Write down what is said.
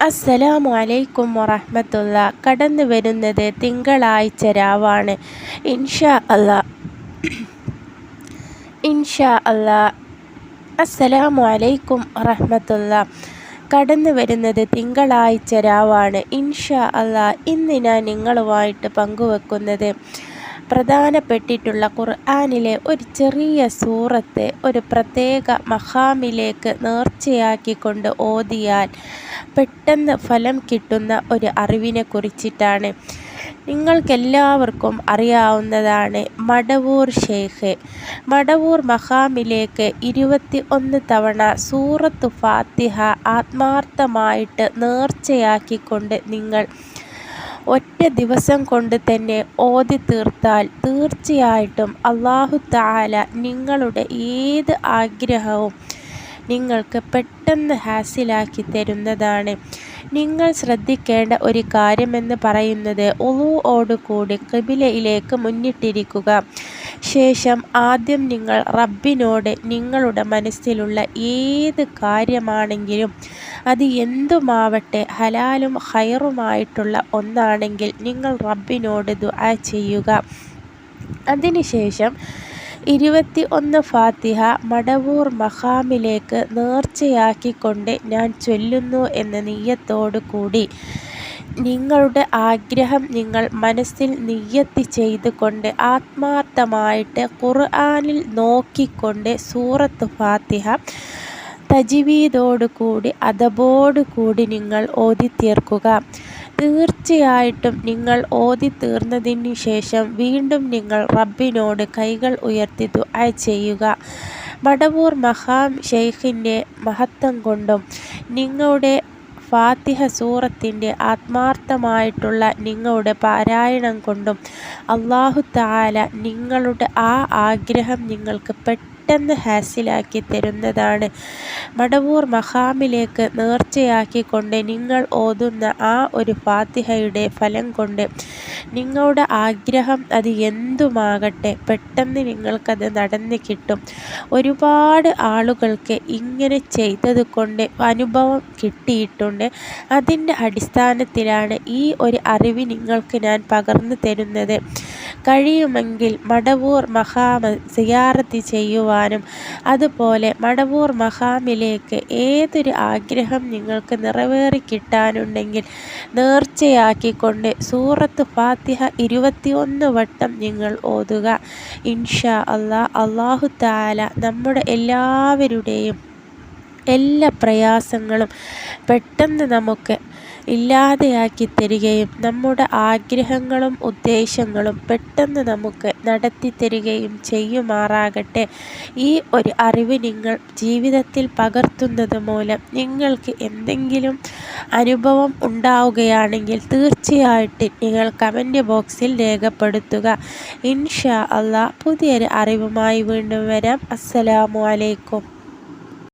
അസ്സലാമു അലൈക്കും വറഹ്മത്തുള്ള. കടന്നു വരുന്നത് തിങ്കളാഴ്ച രാവാണ്. ഇൻഷാ അല്ലാ. അസ്സലാമു അലൈക്കും വറഹ്മത്തുള്ള. കടന്നു വരുന്നത് തിങ്കളാഴ്ച രാവാണ്. ഇൻഷാ അല്ലാ. ഇന്ന് ഞാൻ നിങ്ങളുമായിട്ട് പങ്കുവെക്കുന്നത് പ്രധാനപ്പെട്ടിട്ടുള്ള ഖുർആനിലെ ഒരു ചെറിയ സൂറത്ത് ഒരു പ്രത്യേക മഖാമിലേക്ക് നേർച്ചയാക്കിക്കൊണ്ട് ഓതിയാൽ പെട്ടെന്ന് ഫലം കിട്ടുന്ന ഒരു അറിവിനെ കുറിച്ചിട്ടാണ്. നിങ്ങൾക്കെല്ലാവർക്കും അറിയാവുന്നതാണ് മടവൂർ ഷെയ്ഖ്. മടവൂർ മഖാമിലേക്ക് 21 തവണ സൂറത്തു ഫാത്തിഹ ആത്മാർത്ഥമായിട്ട് നേർച്ചയാക്കിക്കൊണ്ട് നിങ്ങൾ ഒറ്റ ദിവസം കൊണ്ട് തന്നെ ഓതി തീർത്താൽ തീർച്ചയായിട്ടും അല്ലാഹു തആല നിങ്ങളുടെ ഏത് ആഗ്രഹവും നിങ്ങൾക്ക് പെട്ടെന്ന് ഹാസിലാക്കി തരുന്നതാണ്. നിങ്ങൾ ശ്രദ്ധിക്കേണ്ട ഒരു കാര്യമെന്ന് പറയുന്നത് വുളൂഓടുകൂടി ഖിബിലയിലേക്ക് മുന്നിട്ടിരിക്കുക. ശേഷം ആദ്യം നിങ്ങൾ റബ്ബിനോട് നിങ്ങളുടെ മനസ്സിലുള്ള ഏത് കാര്യമാണെങ്കിലും അത് എന്തുമാവട്ടെ, ഹലാലും ഖൈറുമായിട്ടുള്ള ഒന്നാണെങ്കിൽ നിങ്ങൾ റബ്ബിനോട് ദുആ ചെയ്യുക. അതിനുശേഷം 21 ഫാത്തിഹ മടവൂർ മഖാമിലേക്ക് നേർച്ചയാക്കിക്കൊണ്ട് ഞാൻ ചൊല്ലുന്നു എന്ന നിയ്യത്തോടു കൂടി നിങ്ങളുടെ ആഗ്രഹം നിങ്ങൾ മനസ്സിൽ നിയ്യത്ത് ചെയ്തുകൊണ്ട് ആത്മാർത്ഥമായിട്ട് ഖുർആനിൽ നോക്കിക്കൊണ്ട് സൂറത്ത് ഫാത്തിഹ തജ്വീദോടുകൂടി അദബോടുകൂടി നിങ്ങൾ ഓതി തീർക്കുക. തീർച്ചയായിട്ടും നിങ്ങൾ ഓതി തീർന്നതിന് ശേഷം വീണ്ടും നിങ്ങൾ റബ്ബിനോട് കൈകൾ ഉയർത്തി ദുആ ചെയ്യുക. മടവൂർ മഖാം ഷെയ്ഖിൻ്റെ മഹത്വം കൊണ്ടും നിങ്ങളുടെ ഫാത്തിഹ സൂറത്തിൻ്റെ ആത്മാർത്ഥമായിട്ടുള്ള നിങ്ങളുടെ പാരായണം കൊണ്ടും അല്ലാഹു തആല നിങ്ങളുടെ ആ ആഗ്രഹം നിങ്ങൾക്ക് പെട്ടെന്ന് ഹാസിലാക്കി തരുന്നതാണ്. മടവൂർ മഖാമിലേക്ക് നേർച്ചയാക്കിക്കൊണ്ട് നിങ്ങൾ ഓതുന്ന ആ ഒരു ഫാത്തിഹയുടെ ഫലം കൊണ്ട് നിങ്ങളുടെ ആഗ്രഹം അത് എന്തുമാകട്ടെ പെട്ടെന്ന് നിങ്ങൾക്കത് നടന്നു കിട്ടും. ഒരുപാട് ആളുകൾക്ക് ഇങ്ങനെ ചെയ്തത് കൊണ്ട് അനുഭവം കിട്ടിയിട്ടുണ്ട്. അതിൻ്റെ അടിസ്ഥാനത്തിലാണ് ഈ ഒരു അറിവ് നിങ്ങൾക്ക് ഞാൻ പകർന്നു തരുന്നത്. കഴിയുമെങ്കിൽ മടവൂർ മഖാം സിയാറത്ത് ചെയ്യുവാനും അതുപോലെ മടവൂർ മഖാമിലേക്ക് ഏതൊരു ആഗ്രഹം നിങ്ങൾക്ക് നിറവേറി കിട്ടാനുണ്ടെങ്കിൽ നേർച്ചയാക്കിക്കൊണ്ട് സൂറത്ത് ഫാത്തിഹ 21 വട്ടം നിങ്ങൾ ഓതുക. ഇൻഷാ അല്ലാ. അല്ലാഹു തആല നമ്മുടെ എല്ലാവരുടെയും എല്ലാ പ്രയാസങ്ങളും പെട്ടെന്ന് നമുക്ക് ഇല്ലാതെയാക്കി തരികയും നമ്മുടെ ആഗ്രഹങ്ങളും ഉദ്ദേശങ്ങളും പെട്ടെന്ന് നമുക്ക് നടത്തി തരികയും ചെയ്യുമാറാകട്ടെ. ഈ ഒരു അറിവ് നിങ്ങൾ ജീവിതത്തിൽ പകർത്തുന്നത് മൂലം നിങ്ങൾക്ക് എന്തെങ്കിലും അനുഭവം ഉണ്ടാവുകയാണെങ്കിൽ തീർച്ചയായിട്ടും നിങ്ങൾ കമൻറ്റ് ബോക്സിൽ രേഖപ്പെടുത്തുക. ഇൻഷാ അല്ലാ. പുതിയൊരു അറിവുമായി വീണ്ടും വരാം. അസ്സലാമു അലൈക്കും.